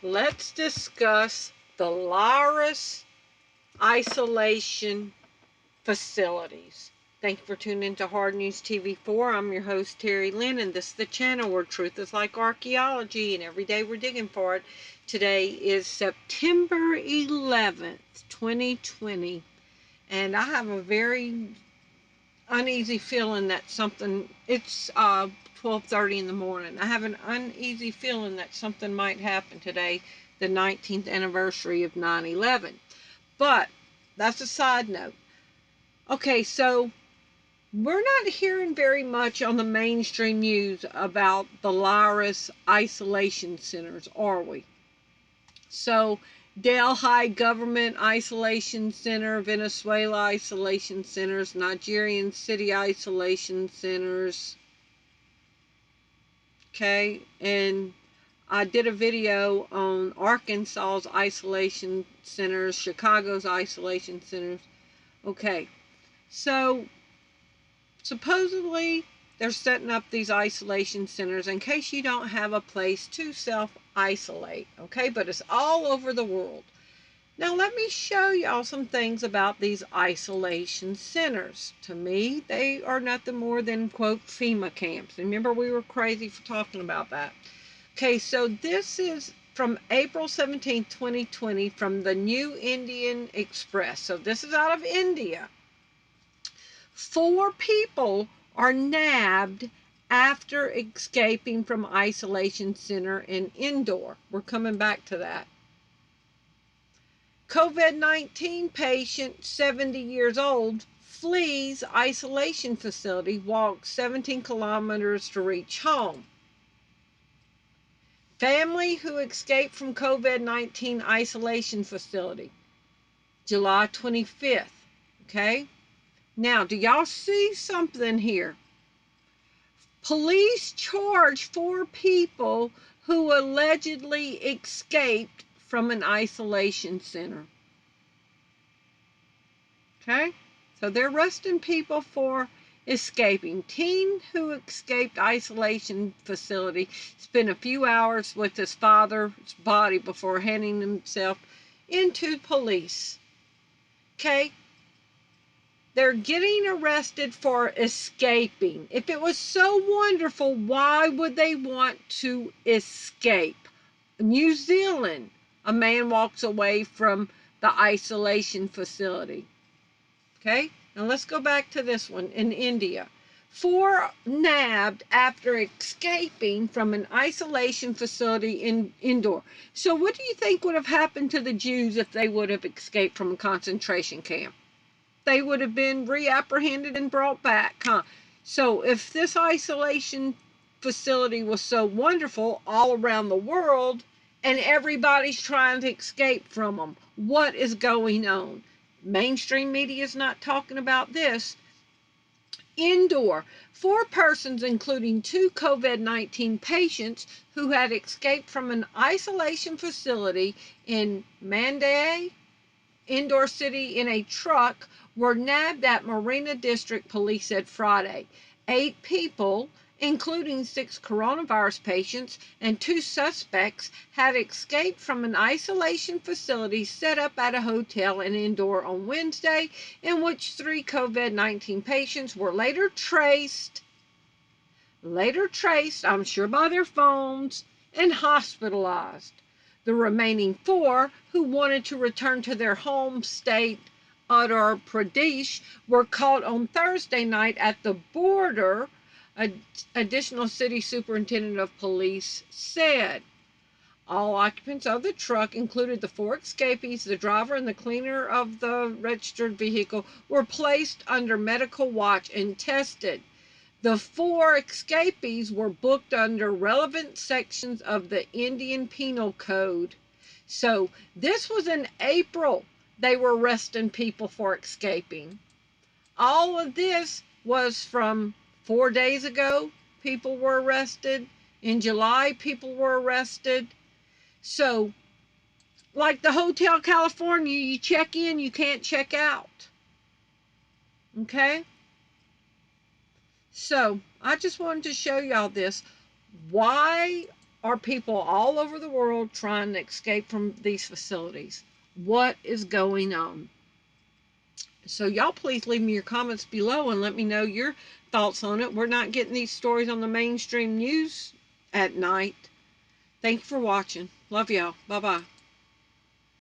let's discuss the virus isolation facilities. Thank you for tuning into Hard News TV4. I'm your host, Terry Lynn, and this is the channel where truth is like archaeology, and every day we're digging for it. Today is September 11th, 2020, and I have a very uneasy feeling that it's 12:30 in the morning. I have an uneasy feeling that something might happen today, the 19th anniversary of 9/11. But that's a side note. Okay, so we're not hearing very much on the mainstream news about the virus isolation centers, are we? So, Delhi Government Isolation Center, Venezuela Isolation Centers, Nigerian City Isolation Centers. Okay, and I did a video on Arkansas's isolation centers, Chicago's isolation centers. Okay, so supposedly they're setting up these isolation centers in case you don't have a place to self-isolate, okay? But it's all over the world. Now let me show y'all some things about these isolation centers. To me, they are nothing more than, quote, FEMA camps. Remember, we were crazy for talking about that. Okay, so this is from April 17, 2020, from the New Indian Express. So this is out of India. 4 people are nabbed after escaping from isolation center in Indore. We're coming back to that. COVID-19 patient, 70 years old, flees isolation facility, walks 17 kilometers to reach home. Family who escaped from COVID-19 isolation facility, July 25th. Okay? Now, do y'all see something here? Police charge 4 people who allegedly escaped from an isolation center. Okay? So they're arresting people for escaping. Teen who escaped isolation facility spent a few hours with his father's body before handing himself into police. Okay? They're getting arrested for escaping. If it was so wonderful, why would they want to escape? New Zealand, a man walks away from the isolation facility. Okay, now let's go back to this one in India. 4 nabbed after escaping from an isolation facility in Indore. So what do you think would have happened to the Jews if they would have escaped from a concentration camp? They would have been reapprehended and brought back, huh? So if this isolation facility was so wonderful all around the world and everybody's trying to escape from them, what is going on? Mainstream media is not talking about this. Indore, 4 persons, including 2 COVID-19 patients who had escaped from an isolation facility in Mandalay, Indore City, in a truck, were nabbed at Marina District Police said Friday. 8 people, including 6 coronavirus patients and 2 suspects, had escaped from an isolation facility set up at a hotel in Indore on Wednesday, in which 3 COVID-19 patients were later traced, I'm sure by their phones, and hospitalized. The remaining 4, who wanted to return to their home state, Uttar Pradesh, were caught on Thursday night at the border, additional city superintendent of police said. All occupants of the truck, included the 4 escapees, the driver, and the cleaner of the registered vehicle, were placed under medical watch and tested. The 4 escapees were booked under relevant sections of the Indian Penal Code. So this was in April. They were arresting people for escaping. All of this was from 4 days ago. People were arrested. In July, people were arrested. So, like the Hotel California, you check in, you can't check out. Okay? So, I just wanted to show y'all this. Why are people all over the world trying to escape from these facilities. What is going on? So y'all please leave me your comments below and let me know your thoughts on it. We're not getting these stories on the mainstream news at night. Thank you for watching. Love y'all. Bye-bye.